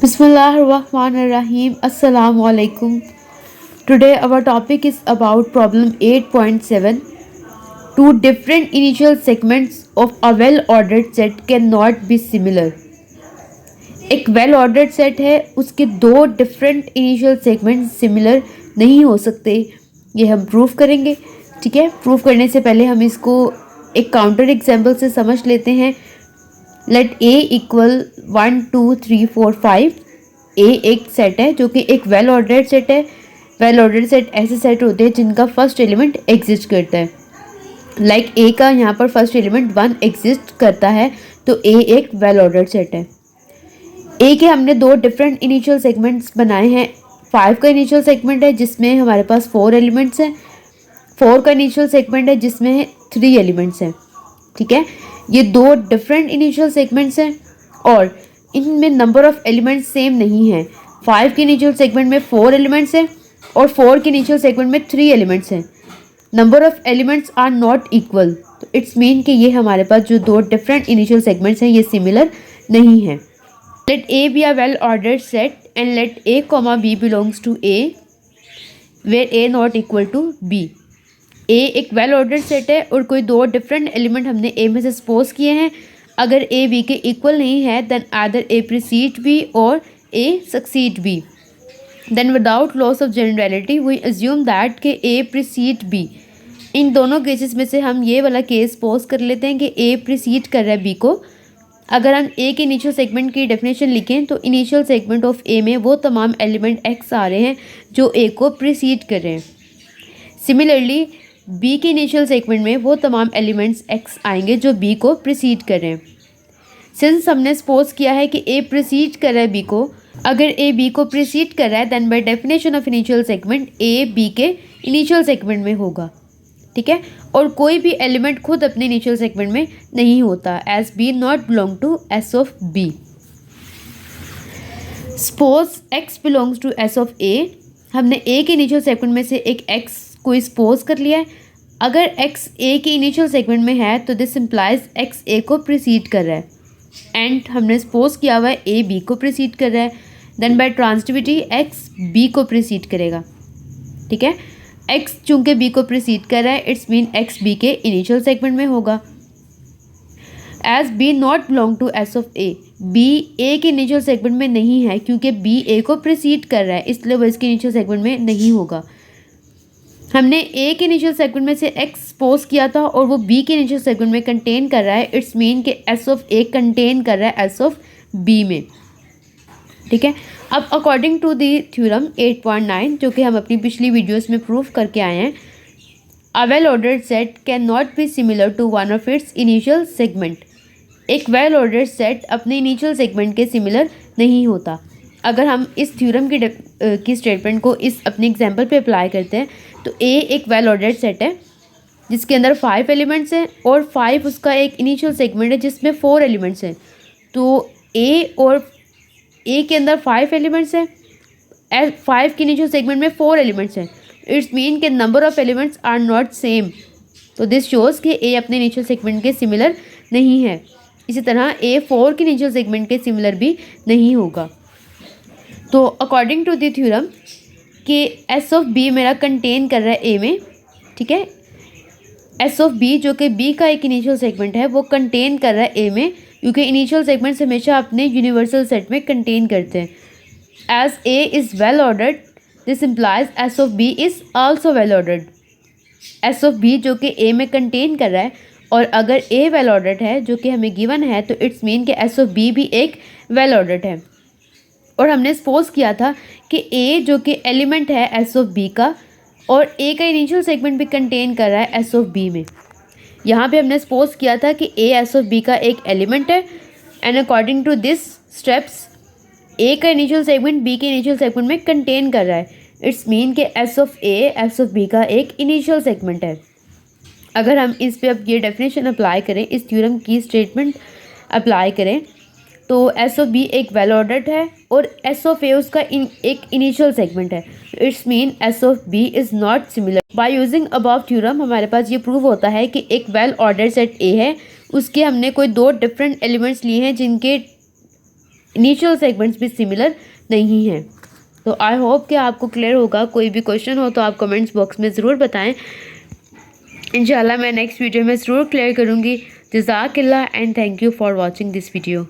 Bismillahirrahmanirrahim. Assalamu alaikum. Today our topic is about problem 8.7. Two different initial segments of a well-ordered set cannot be similar. एक well ordered set है, उसके दो different initial segment similar नहीं हो सकते. ये हम प्रूव करेंगे. ठीक है, प्रूव करने से पहले हम इसको एक काउंटर एग्जाम्पल से समझ लेते हैं. लेट ए इक्वल 1 2 3 4 5. ए एक सेट है जो कि एक वेल ऑर्डर्ड सेट है. वेल ऑर्डर्ड सेट ऐसे सेट होते हैं जिनका फर्स्ट एलिमेंट एग्जिस्ट करता है. लाइक ए का यहाँ पर फर्स्ट एलिमेंट 1 एग्जिस्ट करता है, तो ए एक वेल ऑर्डर्ड सेट है. ए के हमने दो डिफरेंट इनिशियल सेगमेंट्स बनाए हैं. 5 का इनिशियल सेगमेंट है जिसमें हमारे पास 4 एलिमेंट्स हैं. 4 का इनिशियल सेगमेंट है जिसमें 3 एलिमेंट्स हैं. ठीक है, ये दो डिफरेंट इनिशियल सेगमेंट्स हैं और इनमें नंबर ऑफ एलिमेंट्स सेम नहीं है. 5 के इनिशियल सेगमेंट में 4 एलिमेंट्स हैं और 4 के इनिशियल सेगमेंट में 3 एलिमेंट्स हैं. Number of elements are not equal, तो इट्स मीन कि ये हमारे पास जो दो डिफरेंट इनिशियल सेगमेंट्स हैं ये सिमिलर नहीं है. Let A be a well-ordered set and let A, B belongs to A where A not equal to B. A एक वेल ऑर्डर्ड सेट है और कोई दो डिफरेंट एलिमेंट हमने A में से सपोज किए हैं. अगर A B के इक्वल नहीं है then either A precede B और A succeed B. Then without loss of generality we assume that कि A प्रीसीड B. इन दोनों केसेस में से हम ये वाला केस सपोज कर लेते हैं कि A प्रीसीड कर रहा है B को. अगर हम ए के इनिशियल सेगमेंट की डेफिनेशन लिखें तो इनिशियल सेगमेंट ऑफ ए में वो तमाम एलिमेंट एक्स आ रहे हैं जो ए को प्रीसीड कर रहे हैं. सिमिलरली बी के इनिशियल सेगमेंट में वो तमाम एलिमेंट्स एक्स आएंगे जो बी को प्रीसीड कर रहे हैं. सिंस हमने सपोज किया है कि ए प्रीसीड कर रहा है बी को, अगर ए बी को प्रीसीड कर रहा है then by definition of initial segment A B के इनिशियल सेगमेंट में होगा. ठीक है, और कोई भी एलिमेंट खुद अपने इनिशियल सेगमेंट में नहीं होता as B not belong to S of B. Suppose X belongs to S of A. हमने ए के इनिशियल सेगमेंट में से एक एक्स को सपोज कर लिया है. अगर एक्स ए के इनिशियल सेगमेंट में है तो दिस इम्प्लाइज एक्स ए को प्रीसीड कर रहा है एंड हमने सपोज किया हुआ है ए बी को प्रीसीड कर रहा है. देन बाय ट्रांसिटिविटी एक्स बी को प्रीसीड करेगा. ठीक है, x चूंकि b को प्रीसीड कर रहा है इट्स मीन x b के इनिशियल सेगमेंट में होगा. As b not belong to s of a. b a के इनिशियल सेगमेंट में नहीं है क्योंकि b a को प्रीसीड कर रहा है, इसलिए वो इसके इनिशियल सेगमेंट में नहीं होगा. हमने a के इनिशियल सेगमेंट में से x सपोज किया था और वो b के इनिशियल सेगमेंट में कंटेन कर रहा है. इट्स मीन कि s ऑफ a कंटेन कर रहा है s ऑफ b में. ठीक है, अब अकॉर्डिंग टू दी थ्योरम 8.9 जो कि हम अपनी पिछली वीडियोस में प्रूफ करके आए हैं, a well ordered set can not be similar to one of its initial segment. एक वेल ऑर्डर्ड सेट अपने इनिशियल सेगमेंट के सिमिलर नहीं होता. अगर हम इस थ्योरम की स्टेटमेंट को इस अपने एग्जांपल पे अप्लाई करते हैं तो ए एक वेल ऑर्डर्ड सेट है जिसके अंदर 5 एलिमेंट्स हैं और 5 उसका एक इनिशियल सेगमेंट है जिसमें 4 एलिमेंट्स हैं. तो ए के अंदर 5 एलिमेंट्स हैं, 5 के इनिशियल सेगमेंट में 4 एलिमेंट्स हैं. इट्स मीन के number of elements are not same. तो दिस शोज़ कि ए अपने इनिशियल सेगमेंट के सिमिलर नहीं है. इसी तरह ए 4 के इनिशियल सेगमेंट के सिमिलर भी नहीं होगा. तो अकॉर्डिंग टू दी थ्योरम कि एस ऑफ बी मेरा कंटेन कर रहा है ए में. ठीक है, एस ऑफ बी जो कि बी का एक इनिशियल सेगमेंट है वो कंटेन कर रहा है ए में, क्योंकि इनिशियल सेगमेंट्स हमेशा अपने यूनिवर्सल सेट में कंटेन करते हैं. As A is well ordered this implies S of B is also well ordered. S of B जो कि ए में कंटेन कर रहा है और अगर ए वेल ऑर्डर्ड है जो कि हमें गिवन है तो इट्स मीन कि एस ऑफ बी भी एक वेल ऑर्डर्ड है. और हमने सपोज किया था कि ए जो कि एलिमेंट है एस ऑफ बी का और ए का इनिशियल सेगमेंट भी कंटेन कर रहा है एस ऑफ बी में. यहाँ पे हमने सपोज किया था कि ए एस ऑफ बी का एक एलिमेंट है and according to this steps A का इनिशियल सेगमेंट बी के इनिशियल सेगमेंट में कंटेन कर रहा है. इट्स मीन कि S of A S of B का एक इनिशियल सेगमेंट है. अगर हम इस पे अब ये डेफिनेशन अप्लाई करें, इस थ्योरम की स्टेटमेंट अप्लाई करें तो एस ऑफ बी एक वेल ऑर्डर्ड है और एस ऑफ ए उसका एक इनिशियल सेगमेंट है. It's mean S of B is not similar. By using above theorem हमारे पास ये प्रूव होता है कि एक वेल ऑर्डर्ड सेट ए है, उसके हमने कोई दो डिफरेंट एलिमेंट्स लिए हैं जिनके इनिशियल सेगमेंट्स भी सिमिलर नहीं हैं। तो आई होप कि आपको क्लियर होगा। कोई भी क्वेश्चन हो तो आप कमेंट्स बॉक्स में ज़रूर बताएं। इंशाल्लाह मैं नेक्स्ट वीडियो में ज़रूर क्लियर करूँगी। जज़ाकल्लाह and thank you for watching this video.